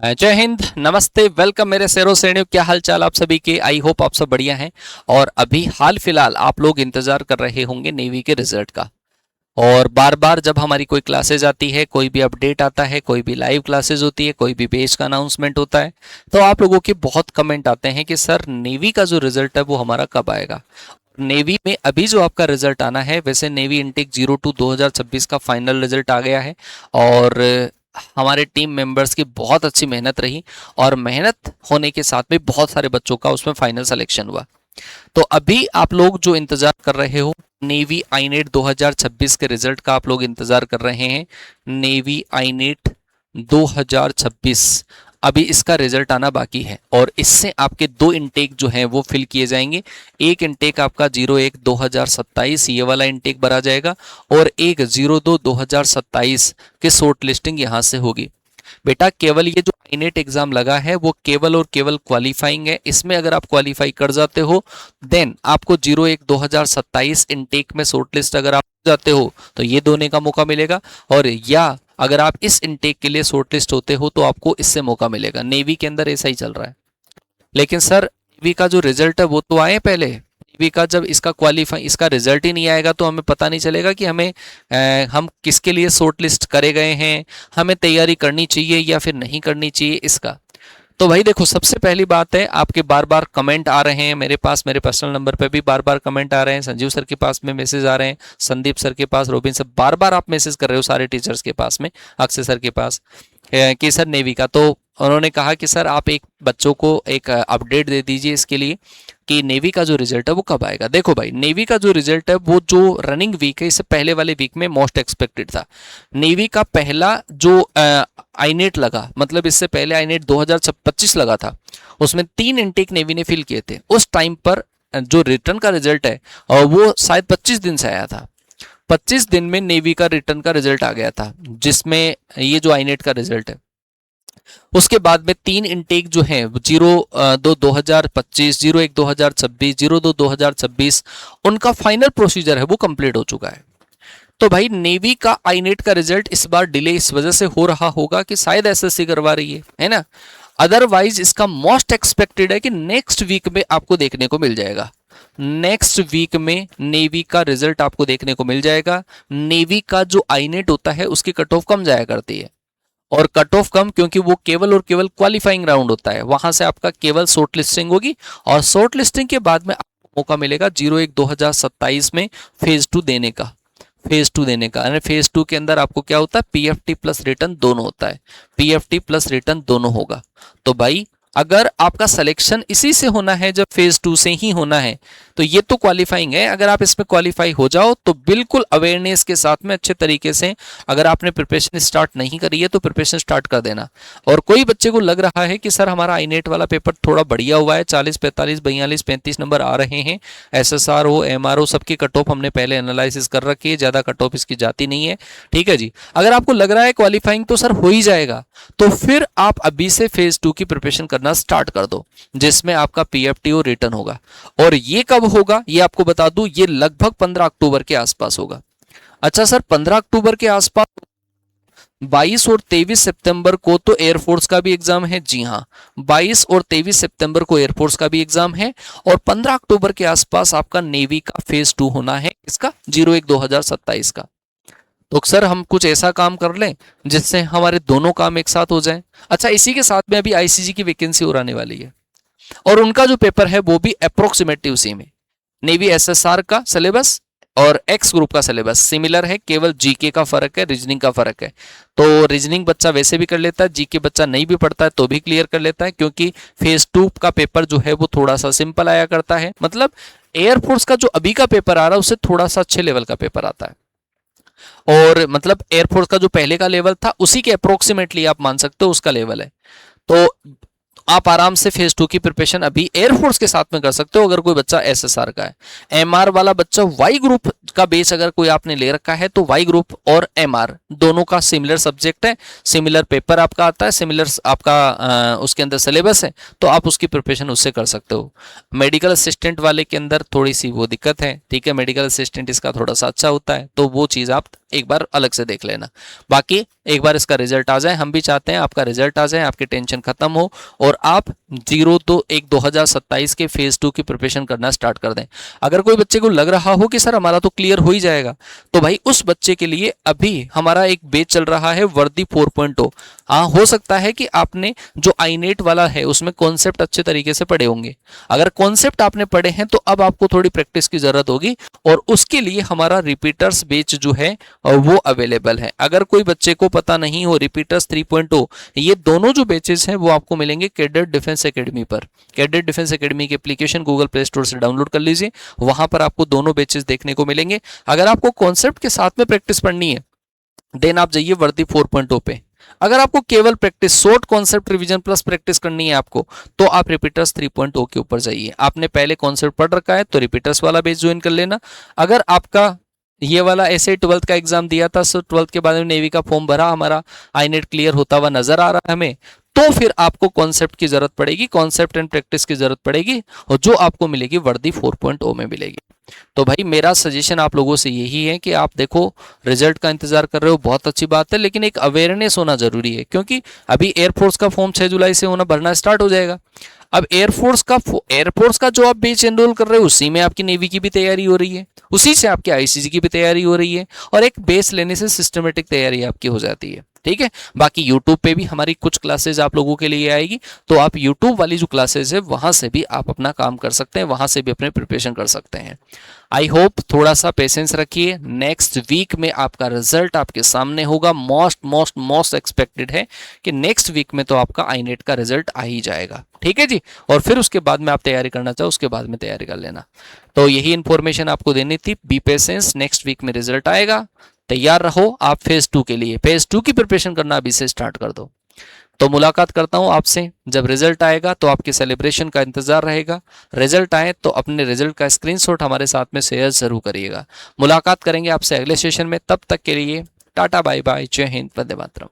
जय हिंद, नमस्ते, वेलकम मेरे शेरों श्रेणियों। क्या हाल चाल आप सभी के? आई होप आप सब बढ़िया हैं। और अभी हाल फिलहाल आप लोग इंतजार कर रहे होंगे नेवी के रिजल्ट का। और बार बार जब हमारी कोई क्लासेज आती है, कोई भी अपडेट आता है, कोई भी लाइव क्लासेज होती है, कोई भी बैच का अनाउंसमेंट होता है, तो आप लोगों के बहुत कमेंट आते हैं कि सर नेवी का जो रिजल्ट है वो हमारा कब आएगा। नेवी में अभी जो आपका रिजल्ट आना है, वैसे नेवी इनटेक 02 2026 का फाइनल रिजल्ट आ गया है। और हमारे टीम मेंबर्स की बहुत अच्छी मेहनत रही, और मेहनत होने के साथ में बहुत सारे बच्चों का उसमें फाइनल सिलेक्शन हुआ। तो अभी आप लोग जो इंतजार कर रहे हो, नेवी आईनेट 2026 के रिजल्ट का आप लोग इंतजार कर रहे हैं। नेवी आईनेट 2026 अभी इसका रिजल्ट आना बाकी है, और इससे आपके दो इनटेक जो हैं वो फिल किए जाएंगे। एक इनटेक आपका 01/2027 ये वाला इनटेक भरा जाएगा, और एक 02/2027 की शॉर्ट लिस्टिंग यहाँ से होगी। बेटा केवल ये जो आईनेट एग्जाम लगा है वो केवल और केवल क्वालिफाइंग है। इसमें अगर आप क्वालिफाई कर जाते हो, देन आपको 01/2027 इनटेक में शॉर्ट लिस्ट अगर आप जाते हो तो ये दोने का मौका मिलेगा। और या अगर आप इस इनटेक के लिए शॉर्ट लिस्ट होते हो तो आपको इससे मौका मिलेगा। नेवी के अंदर ऐसा ही चल रहा है। लेकिन सर नेवी का जो रिजल्ट है वो तो आए पहले। नेवी का जब इसका रिजल्ट ही नहीं आएगा तो हमें पता नहीं चलेगा कि हम किसके लिए शॉर्ट लिस्ट करे गए हैं, हमें तैयारी करनी चाहिए या फिर नहीं करनी चाहिए इसका। तो भाई देखो, सबसे पहली बात है, आपके बार बार कमेंट आ रहे हैं मेरे पास, मेरे पर्सनल नंबर पे भी बार बार कमेंट आ रहे हैं। संजीव सर के पास में मैसेज आ रहे हैं, संदीप सर के पास, रोबिन सर, बार बार आप मैसेज कर रहे हो सारे टीचर्स के पास में, अक्षय सर के पास, कि सर नेवी का। तो उन्होंने कहा कि सर आप एक बच्चों को एक अपडेट दे दीजिए इसके लिए कि नेवी का जो रिजल्ट है वो कब आएगा। देखो भाई, नेवी का जो रिजल्ट है वो जो रनिंग वीक है, इससे पहले वाले वीक में मोस्ट एक्सपेक्टेड था। नेवी का पहला जो आईनेट लगा, मतलब इससे पहले आईनेट 2025 लगा था, उसमें 3 इनटेक नेवी ने फिल किए थे। उस टाइम पर जो रिटर्न का रिजल्ट है वो शायद 25 दिन से आया था। 25 दिन में नेवी का रिटर्न का रिजल्ट आ गया था, जिसमें ये जो आईनेट का रिजल्ट है। उसके बाद में 3 इनटेक जो है 02/2025, 01/2026, 02/2026, उनका फाइनल प्रोसीजर है वो कंप्लीट हो चुका है। तो भाई नेवी का आईनेट का रिजल्ट इस बार डिले इस वजह से हो रहा होगा कि शायद एसएससी करवा रही है ना। अदरवाइज इसका मोस्ट एक्सपेक्टेड है कि नेक्स्ट वीक में आपको देखने को मिल जाएगा। नेक्स्ट वीक में नेवी का रिजल्ट आपको देखने को मिल जाएगा। नेवी का जो आईनेट होता है उसकी कट ऑफ कम जाया करती है, और कट ऑफ कम क्योंकि वो केवल और केवल क्वालिफाइंग राउंड होता है, वहां से आपका केवल शॉर्ट लिस्टिंग होगी, और शॉर्ट लिस्टिंग के बाद में आपको मौका मिलेगा 01/2027 में फेज 2 देने का। फेज 2 देने का यानी फेज 2 के अंदर आपको क्या होता है, पीएफटी प्लस रिटर्न दोनों होता है। पीएफटी प्लस रिटर्न दोनों होगा। तो भाई अगर आपका सिलेक्शन इसी से होना है, जब फेज 2 से ही होना है, तो ये तो क्वालिफाइंग है। अगर आप इसमें क्वालिफाई हो जाओ तो बिल्कुल अवेयरनेस के साथ में अच्छे तरीके से, अगर आपने प्रिपरेशन स्टार्ट नहीं करी है तो प्रिपरेशन स्टार्ट कर देना। और कोई बच्चे को लग रहा है कि सर हमारा आईनेट वाला पेपर थोड़ा बढ़िया हुआ है, 40, 45, 42, 35 नंबर आ रहे हैं, एसएसआर हो, एमआर हो, सबकी कट ऑफ हमने पहले एनालिसिस कर रखी है, ज़्यादा कट ऑफ इसकी जाती नहीं है, ठीक है जी। अगर आपको लग रहा है क्वालिफाइंग तो सर हो ही जाएगा, तो फिर आप अभी से फेज 2 की प्रिपरेशन करना स्टार्ट कर दो, जिसमें आपका पीएफटी और रिटर्न होगा। और ये कब होगा ये आपको बता दूं, ये लगभग 15 अक्टूबर के आसपास होगा। अच्छा सर 15 अक्टूबर के आसपास, 22 और 23 सितंबर को तो एयरफोर्स का भी एग्जाम है। जी हाँ, 22 और 23 सितंबर को एयरफोर्स का भी एग्जाम है, और 15 अक्टूबर के आसपास आपका नेवी का फेज 2 होना है, इसका 01/2027 का। तो सर हम कुछ ऐसा काम कर लें जिससे हमारे दोनों काम एक साथ हो जाएं। अच्छा, इसी के साथ में अभी आईसीजी की वैकेंसी और आने वाली है, और उनका जो पेपर है वो भी अप्रोक्सीमेटली उसी में। नेवी एसएसआर का सिलेबस और एक्स ग्रुप का सिलेबस सिमिलर है, केवल जीके का फर्क है, रीजनिंग का फर्क है। तो रीजनिंग बच्चा वैसे भी कर लेता है, जीके बच्चा नहीं भी पढ़ता है तो भी क्लियर कर लेता है, क्योंकि फेज 2 का पेपर जो है वो थोड़ा सा सिंपल आया करता है। मतलब एयरफोर्स का जो अभी का पेपर आ रहा है उससे थोड़ा सा अच्छे लेवल का पेपर आता है, और मतलब एयरफोर्स का जो पहले का लेवल था उसी के अप्रोक्सीमेटली आप मान सकते हो उसका लेवल है। तो आप आराम से फेज 2 की प्रिपरेशन अभी एयरफोर्स के साथ में कर सकते हो, अगर कोई बच्चा एसएसआर का है। एमआर वाला बच्चा वाई ग्रुप का बेस अगर कोई आपने ले रखा है तो वाई ग्रुप और एमआर दोनों का सिमिलर सब्जेक्ट है, सिमिलर पेपर आपका आता है, सिमिलर आपका उसके अंदर सिलेबस है, तो आप उसकी प्रिपरेशन उससे कर सकते हो। मेडिकल असिस्टेंट वाले के अंदर थोड़ी सी वो दिक्कत है, ठीक है, मेडिकल असिस्टेंट इसका थोड़ा सा अच्छा होता है, तो वो चीज़ आप एक बार अलग से देख लेना। बाकी एक बार इसका रिजल्ट आ जाए, हम भी चाहते हैं आपका रिजल्ट आ जाए, आपकी टेंशन खत्म हो और आप 0-1-2027 के फेज 2 की प्रिपरेशन करना स्टार्ट कर दें। अगर कोई बच्चे को लग रहा हो कि सर हमारा तो क्लियर हो ही जाएगा, तो भाई उस बच्चे के लिए अभी हमारा एक बैच चल रहा है वर्दी 4.0। हाँ, हो सकता है कि आपने जो आईनेट वाला है उसमें कॉन्सेप्ट अच्छे तरीके से पढ़े होंगे। अगर कॉन्सेप्ट आपने पढ़े हैं तो अब आपको थोड़ी प्रैक्टिस की जरूरत होगी और उसके लिए हमारा रिपीटर्स बैच जो है वो अवेलेबल है। अगर कोई बच्चे को पता नहीं हो, रिपीटर्स 3.0 ये दोनों जो बैचेस हैं वो आपको मिलेंगे कैडेट डिफेंस एकेडमी पर। कैडेट डिफेंस एकेडमी की एप्लीकेशन गूगल प्ले स्टोर से डाउनलोड कर लीजिए, वहां पर आपको दोनों बैचेस देखने को मिलेंगे। अगर आपको कॉन्सेप्ट के साथ में प्रैक्टिस पढ़नी है देन आप जाइए वर्दी 4.0 पे। अगर आपको केवल practice short concept revision plus practice करनी है आपको, तो आप रिपीटर्स 3.0 के ऊपर जाइए। आपने पहले कॉन्सेप्ट पढ़ रखा है तो रिपीटर्स वाला बेस ज्वाइन कर लेना। अगर आपका ये वाला ऐसे 12th का एग्जाम दिया था, सो 12th के बाद में नेवी का फॉर्म भरा, हमारा आईनेट क्लियर होता हुआ नजर आ रहा है हमें, तो फिर आपको कॉन्सेप्ट की जरूरत पड़ेगी, कॉन्सेप्ट एंड प्रैक्टिस की जरूरत पड़ेगी और जो आपको मिलेगी वर्दी 4.0 में मिलेगी। तो भाई मेरा सजेशन आप लोगों से यही है कि आप देखो रिजल्ट का इंतजार कर रहे हो, बहुत अच्छी बात है, लेकिन एक अवेयरनेस होना जरूरी है क्योंकि अभी एयरफोर्स का फॉर्म 6 जुलाई से होना भरना स्टार्ट हो जाएगा। अब एयरफोर्स का जो आप बैच एनरोल कर रहे हो उसी में आपकी नेवी की भी तैयारी हो रही है, उसी से आपकी आईसीजी की भी तैयारी हो रही है और एक बेस लेने से सिस्टमेटिक तैयारी आपकी हो जाती है। ठीक है, बाकी यूट्यूब पे भी हमारी कुछ क्लासेज आप लोगों के लिए आएगी, तो आप यूट्यूब वाली जो क्लासेज है वहां से भी आप अपना काम कर सकते हैं, वहां से भी अपने प्रिपरेशन कर सकते हैं। आई होप थोड़ा सा पेशेंस रखिए, नेक्स्ट वीक में आपका रिजल्ट आपके सामने होगा। मोस्ट एक्सपेक्टेड है कि नेक्स्ट वीक में तो आपका आईनेट का रिजल्ट आ ही जाएगा। ठीक है जी, और फिर उसके बाद में आप तैयारी करना चाहो उसके बाद में तैयारी कर लेना। तो यही इंफॉर्मेशन आपको देनी थी। बी पेशेंस, नेक्स्ट वीक में रिजल्ट आएगा, तैयार रहो आप फेज 2 के लिए। फेज 2 की प्रिपरेशन करना अभी से स्टार्ट कर दो। तो मुलाकात करता हूं आपसे जब रिजल्ट आएगा, तो आपके सेलिब्रेशन का इंतजार रहेगा। रिजल्ट आए तो अपने रिजल्ट का स्क्रीनशॉट हमारे साथ में शेयर जरूर करिएगा। मुलाकात करेंगे आपसे अगले सेशन में, तब तक के लिए टाटा बाय बाय, जय हिंद, वंदे मातरम।